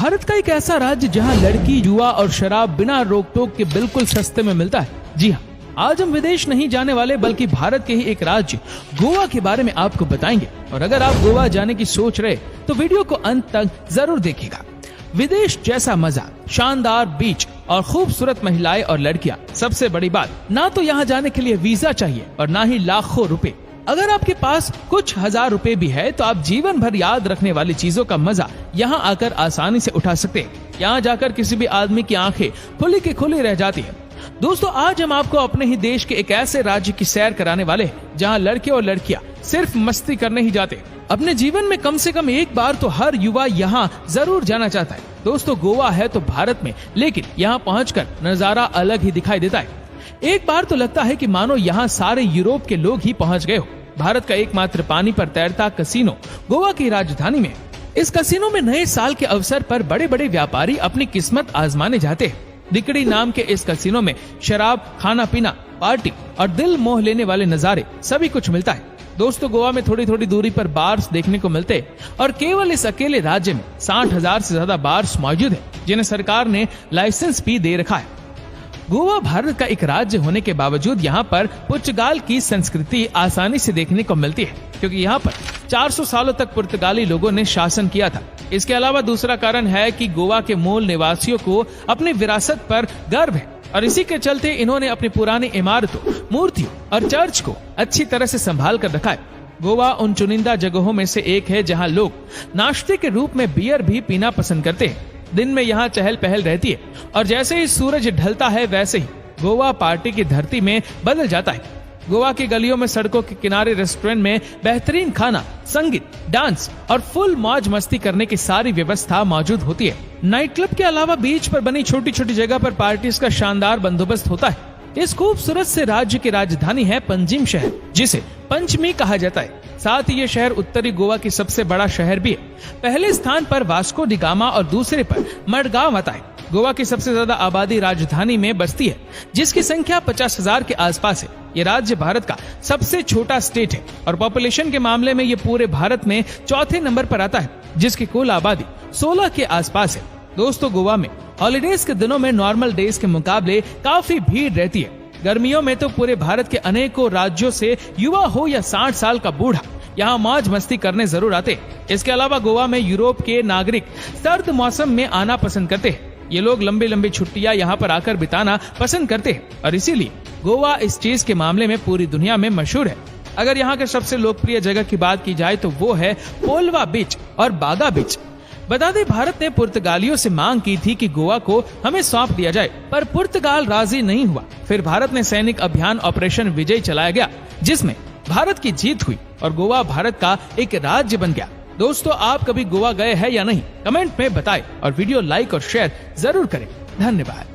भारत का एक ऐसा राज्य जहां लड़की, जुआ और शराब बिना रोक टोक के बिल्कुल सस्ते में मिलता है। जी हाँ, आज हम विदेश नहीं जाने वाले बल्कि भारत के ही एक राज्य गोवा के बारे में आपको बताएंगे। और अगर आप गोवा जाने की सोच रहे तो वीडियो को अंत तक जरूर देखिएगा। विदेश जैसा मजा, शानदार बीच और खूबसूरत महिलाएं और लड़कियां। सबसे बड़ी बात, ना तो यहाँ जाने के लिए वीजा चाहिए और ना ही लाखों रुपए। अगर आपके पास कुछ हजार रुपए भी है तो आप जीवन भर याद रखने वाली चीजों का मजा यहाँ आकर आसानी से उठा सकते हैं। यहाँ जाकर किसी भी आदमी की आंखें खुली की खुली रह जाती है। दोस्तों, आज हम आपको अपने ही देश के एक ऐसे राज्य की सैर कराने वाले हैं जहाँ लड़के और लड़कियां सिर्फ मस्ती करने ही जाते हैं। अपने जीवन में कम से कम एक बार तो हर युवा यहाँ जरूर जाना चाहता है। दोस्तों, गोवा है तो भारत में, लेकिन यहाँ पहुंचकर नजारा अलग ही दिखाई देता है। एक बार तो लगता है कि मानो यहाँ सारे यूरोप के लोग ही पहुंच गए हो। भारत का एकमात्र पानी पर तैरता कसिनो गोवा की राजधानी में। इस कसिनो में नए साल के अवसर पर बड़े बड़े व्यापारी अपनी किस्मत आजमाने जाते हैं। दिकड़ी नाम के इस कसिनो में शराब, खाना पीना, पार्टी और दिल मोह लेने वाले नजारे सभी कुछ मिलता है। दोस्तों, गोवा में थोड़ी थोड़ी दूरी पर बार्स देखने को मिलते हैं और केवल इस अकेले राज्य में 60,000 से ज्यादा बार्स मौजूद है जिन्हें सरकार ने लाइसेंस भी दे रखा है। गोवा भारत का एक राज्य होने के बावजूद यहाँ पर पुर्तगाल की संस्कृति आसानी से देखने को मिलती है, क्योंकि यहाँ पर 400 सालों तक पुर्तगाली लोगों ने शासन किया था। इसके अलावा दूसरा कारण है कि गोवा के मूल निवासियों को अपनी विरासत पर गर्व है और इसी के चलते इन्होंने अपनी पुरानी इमारतों, मूर्तियों और चर्च को अच्छी तरह से संभाल कर रखा है। गोवा उन चुनिंदा जगहों में से एक है जहाँ लोग नाश्ते के रूप में बियर भी पीना पसंद करते हैं। दिन में यहाँ चहल पहल रहती है और जैसे ही सूरज ढलता है वैसे ही गोवा पार्टी की धरती में बदल जाता है। गोवा की गलियों में, सड़कों के किनारे, रेस्टोरेंट में बेहतरीन खाना, संगीत, डांस और फुल मौज मस्ती करने की सारी व्यवस्था मौजूद होती है। नाइट क्लब के अलावा बीच पर बनी छोटी छोटी जगह पर पार्टीज का शानदार बंदोबस्त होता है। इस खूबसूरत से राज्य की राजधानी है पंजिम शहर, जिसे पंचमी कहा जाता है। साथ ही ये शहर उत्तरी गोवा की सबसे बड़ा शहर भी है। पहले स्थान पर वास्को डी गामा और दूसरे पर मडगांव आता है। गोवा की सबसे ज्यादा आबादी राजधानी में बसती है, जिसकी संख्या 50,000 के आसपास है। ये राज्य भारत का सबसे छोटा स्टेट है और पॉपुलेशन के मामले में ये पूरे भारत में चौथे नंबर पर आता है, जिसकी कुल आबादी 16 के आसपास है। दोस्तों, गोवा में हॉलीडेज के दिनों में नॉर्मल डेज के मुकाबले काफी भीड़ रहती है। गर्मियों में तो पूरे भारत के अनेकों राज्यों से युवा हो या 60 साल का बूढ़ा यहाँ मौज मस्ती करने जरूर आते हैं। इसके अलावा गोवा में यूरोप के नागरिक सर्द मौसम में आना पसंद करते हैं। ये लोग लंबी लंबी छुट्टियां यहाँ पर आकर बिताना पसंद करते हैं और इसीलिए गोवा इस चीज के मामले में पूरी दुनिया में मशहूर है। अगर यहाँ के सबसे लोकप्रिय जगह की बात की जाए तो वो है पोलवा बीच और बागा बीच। बता दें, भारत ने पुर्तगालियों से मांग की थी कि गोवा को हमें सौंप दिया जाए, पर पुर्तगाल राजी नहीं हुआ। फिर भारत ने सैनिक अभियान ऑपरेशन विजय चलाया गया, जिसमें भारत की जीत हुई और गोवा भारत का एक राज्य बन गया। दोस्तों, आप कभी गोवा गए हैं या नहीं, कमेंट में बताएं और वीडियो लाइक और शेयर जरूर करें। धन्यवाद।